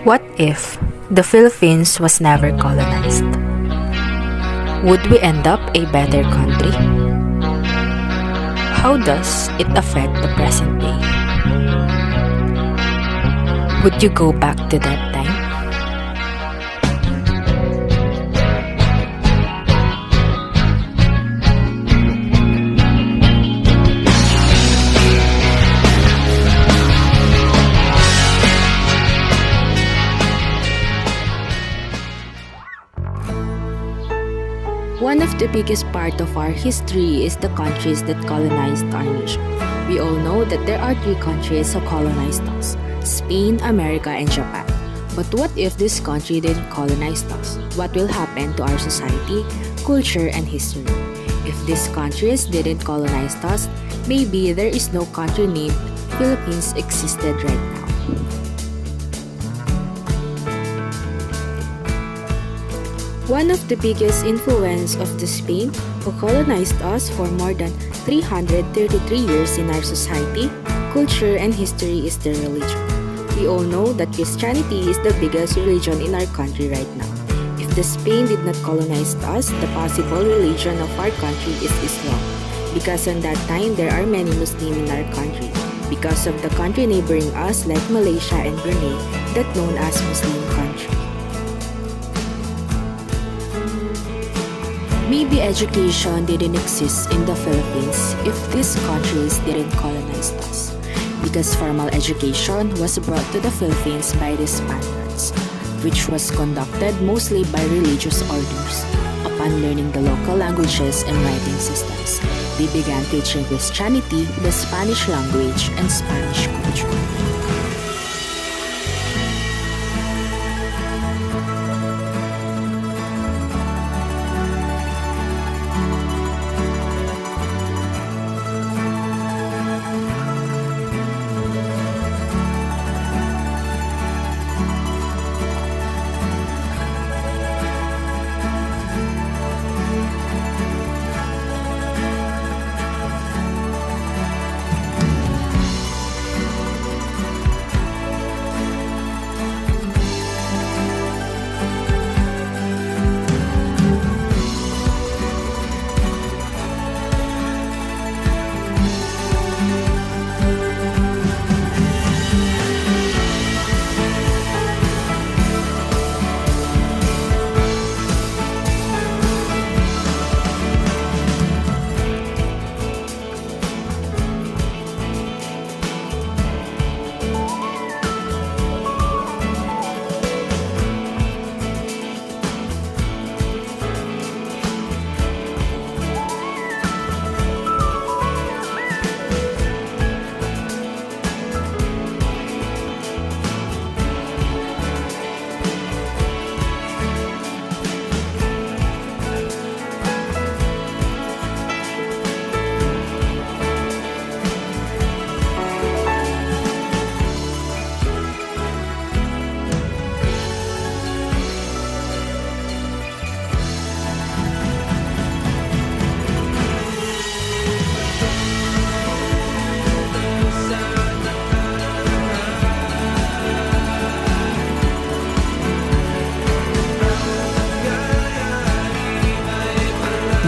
What if the Philippines was never colonized? Would we end up a better country? How does it affect the present day? Would you go back to that time? One of the biggest part of our history is the countries that colonized our nation. We all know that there are three countries who colonized us: Spain, America, and Japan. But what if this country didn't colonize us? What will happen to our society, culture, and history? If these countries didn't colonize us, maybe there is no country named Philippines existed right now. One of the biggest influence of the Spain, who colonized us for more than 333 years in our society, culture, and history is the religion. We all know that Christianity is the biggest religion in our country right now. If the Spain did not colonize us, the possible religion of our country is Islam. Because on that time, there are many Muslims in our country. Because of the country neighboring us like Malaysia and Brunei, that known as Muslim country. Maybe education didn't exist in the Philippines if these countries didn't colonize us, because formal education was brought to the Philippines by the Spaniards, which was conducted mostly by religious orders. Upon learning the local languages and writing systems, they began teaching Christianity, the Spanish language, and Spanish culture.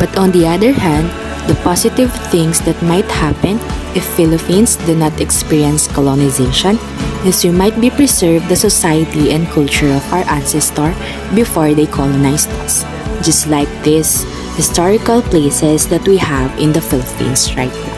But on the other hand, the positive things that might happen if Philippines did not experience colonization is we might be preserve the society and culture of our ancestor before they colonized us, just like these historical places that we have in the Philippines right now.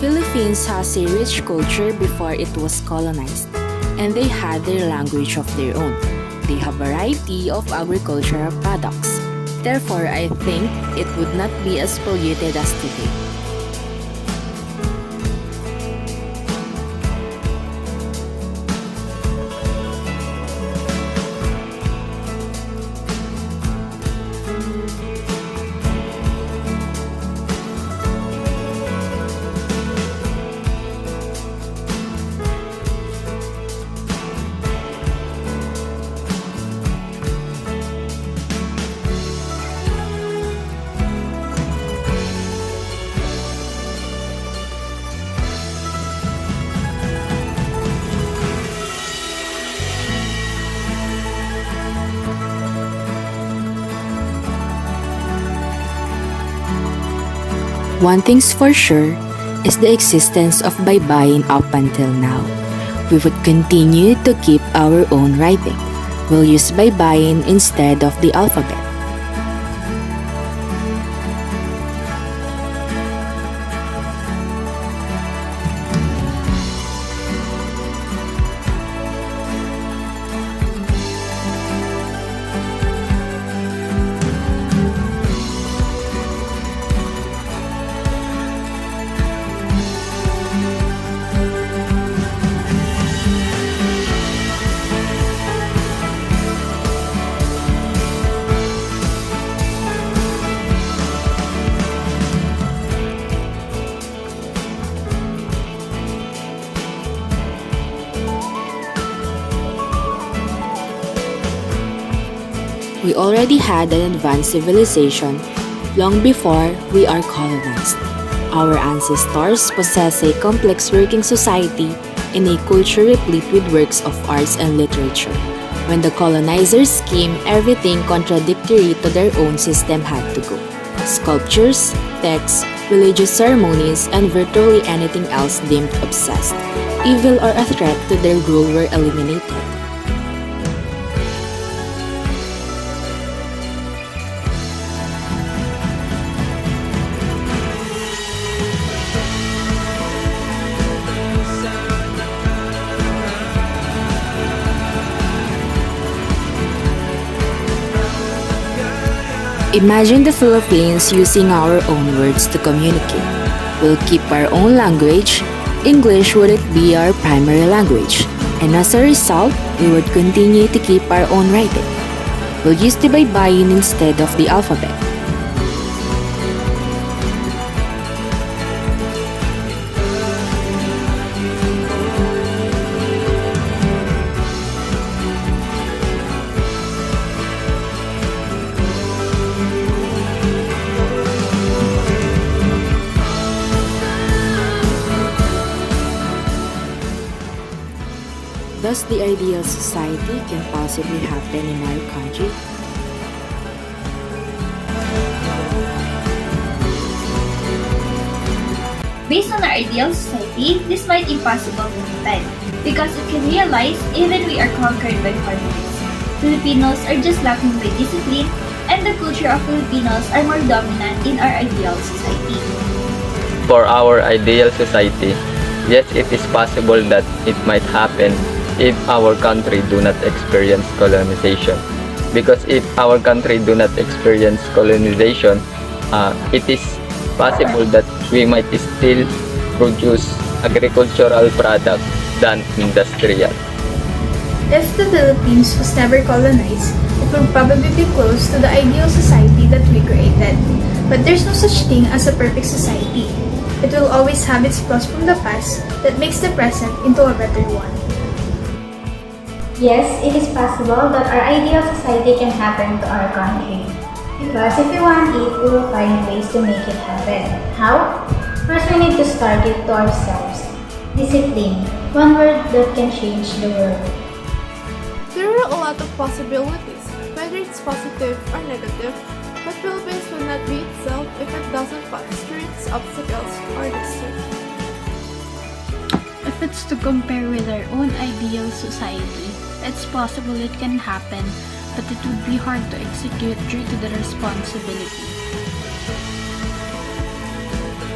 Philippines has a rich culture before it was colonized, and they had their language of their own. They have a variety of agricultural products. Therefore, I think it would not be as polluted as today. One thing's for sure is the existence of baybayin up until now. We would continue to keep our own writing. We'll use baybayin instead of the alphabet. We already had an advanced civilization long before we are colonized. Our ancestors possess a complex working society and a culture replete with works of arts and literature. When the colonizers came, everything contradictory to their own system had to go. Sculptures, texts, religious ceremonies, and virtually anything else deemed obsessed, evil, or a threat to their rule were eliminated. Imagine the Philippines using our own words to communicate. We'll keep our own language. English wouldn't be our primary language. And as a result, we would continue to keep our own writing. We'll use the baybayin instead of the alphabet. Does the ideal society can possibly happen in our country? Based on our ideal society, this might impossible to happen because it can realize even we are conquered by foreigners. Filipinos are just lacking by discipline, and the culture of Filipinos are more dominant in our ideal society. For our ideal society, yes, it is possible that it might happen if our country do not experience colonization. Because if our country do not experience colonization, it is possible that we might still produce agricultural products than industrial. If the Philippines was never colonized, it would probably be close to the ideal society that we created. But there's no such thing as a perfect society. It will always have its flaws from the past that makes the present into a better one. Yes, it is possible that our ideal society can happen to our country. Because if we want it, we will find ways to make it happen. How? First, we need to start it to ourselves. Discipline. One word that can change the world. There are a lot of possibilities, whether it's positive or negative, but Philippines will not be itself if it doesn't pass through its obstacles or destiny. If it's to compare with our own ideal society, it's possible it can happen, but it would be hard to execute due to the responsibility.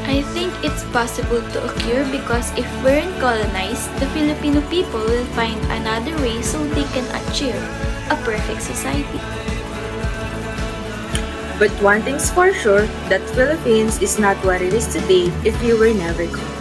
I think it's possible to occur because if we're colonized, the Filipino people will find another way so they can achieve a perfect society. But one thing's for sure, that Philippines is not what it is today if we were never colonized.